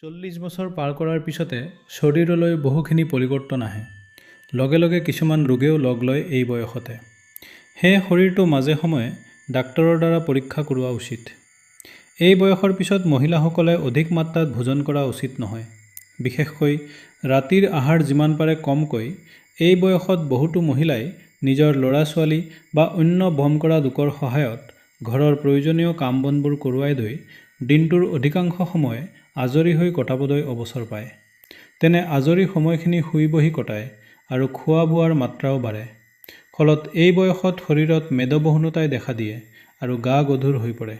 40 বছৰ পাৰ কৰাৰ পিছতে শৰীৰলৈ বহুখিনি পৰিৱৰ্তন আহে। লগে লগে কিছুমান ৰোগেও লগ লয় এই বয়সতে। সেয়ে শৰীৰটো মাজে সময়ে ডাক্তৰৰ দ্বাৰা পৰীক্ষা কৰোৱা উচিত। এই বয়সৰ পিছত মহিলাসকলে অধিক মাত্ৰাত ভোজন কৰা উচিত নহয়। বিশেষকৈ ৰাতিৰ আহাৰ যিমান পাৰে কমকৈ। এই বয়সত বহুতো মহিলাই নিজৰ ল'ৰা-ছোৱালী বা অন্য বম কৰা লোকৰ সহায়ত ঘৰৰ প্ৰয়োজনীয় কাম বনবোৰ কৰোৱাই লৈ দিনটোৰ অধিকাংশ সময় আজৰি হৈ কটাবলৈ অৱসৰ পায়। তেনে আজৰি সময়খিনি শুই বহি কটায় আৰু খোৱা বোৱাৰ মাত্ৰাও বাঢ়ে। ফলত এই বয়সত শৰীৰত মেদবহুলতাই দেখা দিয়ে আৰু গা গধুৰ হৈ পৰে।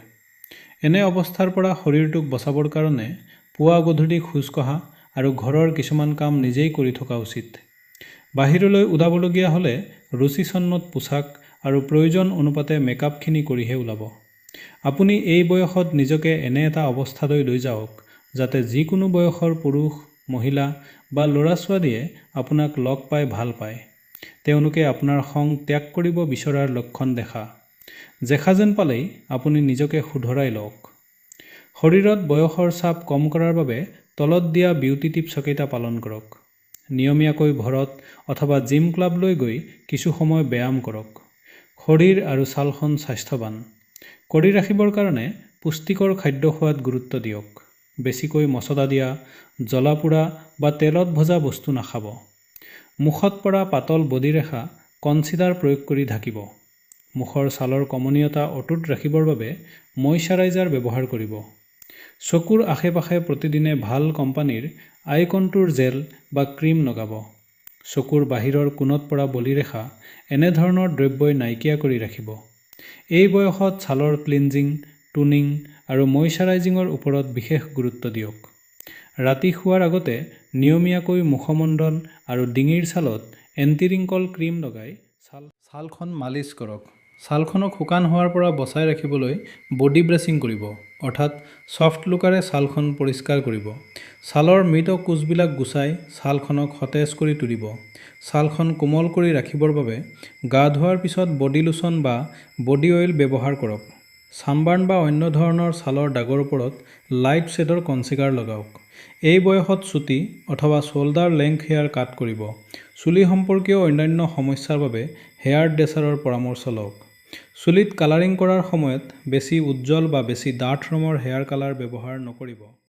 এনে অৱস্থাৰ পৰা শৰীৰটোক বচাবৰ কাৰণে পুৱা গধূলি খোজ কঢ়া আৰু ঘৰৰ কিছুমান কাম নিজেই কৰি থকা উচিত। বাহিৰলৈ ওলাবলগীয়া হ'লে ৰুচিসন্মত পোছাক আৰু প্ৰয়োজন অনুপাতে মেকআপখিনি কৰিহে ওলাব। আপুনি এই বয়সত নিজকে এনে এটা অৱস্থালৈ লৈ যাওক যাতে যিকোনো বয়সৰ পুৰুষ, মহিলা বা ল'ৰা-ছোৱালীয়ে আপোনাক লগ পাই ভাল পায়। তেওঁলোকে আপোনাৰ খং ত্যাগ কৰিব বিচৰাৰ লক্ষণ দেখা যেন পালেই আপুনি নিজকে শুধৰাই লওক। শৰীৰত বয়সৰ চাপ কম কৰাৰ বাবে তলত দিয়া বিউটি টিপছ কেইটা পালন কৰক। নিয়মীয়াকৈ ঘৰত অথবা জিম ক্লাবলৈ গৈ কিছু সময় ব্যায়াম কৰক। শৰীৰ আৰু ছালখন স্বাস্থ্যৱান কৰি ৰাখিবৰ কাৰণে পুষ্টিকৰ খাদ্য খোৱাত গুৰুত্ব দিয়ক। বেছিকৈ মছলা দিয়া, জ্বলা পোৰা বা তেলত ভজা বস্তু নাখাব। মুখত পৰা পাতল বডি ৰেখা কনচিলাৰ প্ৰয়োগ কৰি ঢাকিব। মুখৰ ছালৰ কমনীয়তা অটুট ৰাখিবৰ বাবে মইশ্চাৰাইজাৰ ব্যৱহাৰ কৰিব। চকুৰ আশে-পাশে প্ৰতিদিনে ভাল কোম্পানীৰ আই কণ্টুৰ জেল বা ক্ৰীম লগাব। চকুৰ বাহিৰৰ কোণত পৰা বলিৰেখা এনেধৰণৰ দ্ৰব্যই নাইকিয়া কৰি ৰাখিব। এই বয়সত ছালৰ ক্লিনজিং, টুনিং আৰু মইশ্চাৰাইজিঙৰ ওপৰত বিশেষ গুৰুত্ব দিয়ক। ৰাতি শোৱাৰ আগতে নিয়মীয়াকৈ মুখমণ্ডল আৰু ডিঙিৰ ছালত এণ্টি-ৰিংকল ক্ৰীম লগাই ছালখন মালিচ কৰক। ছালখনক শুকান হোৱাৰ পৰা বচাই ৰাখিবলৈ বডি ব্ৰাছিং কৰিব, অৰ্থাৎ ছফ্ট লোকাৰে ছালখন পৰিষ্কাৰ কৰিব। ছালৰ মৃত কোষবিলাক গুচাই ছালখনক সতেজ কৰি তুলিব। ছালখন কোমল কৰি ৰাখিবৰ বাবে গা ধোৱাৰ পিছত বডি লোচন বা বডি অইল ব্যৱহাৰ কৰক। ছানবাৰ্ণ বা অন্য ধৰণৰ ছালৰ দাগৰ ওপৰত লাইট শ্বেডৰ কনচিলাৰ লগাওক। এই বয়সত চুটি অথবা শ্বোল্ডাৰ লেংথ হেয়াৰ কাট কৰিব। চুলি সম্পৰ্কীয় অন্যান্য সমস্যাৰ বাবে হেয়াৰ ড্ৰেছাৰৰ পৰামৰ্শ লওক। চুলিত কালাৰিং কৰাৰ সময়ত বেছি উজ্জ্বল বা বেছি ডাঠ ৰঙৰ হেয়াৰ কালাৰ ব্যৱহাৰ নকৰিব।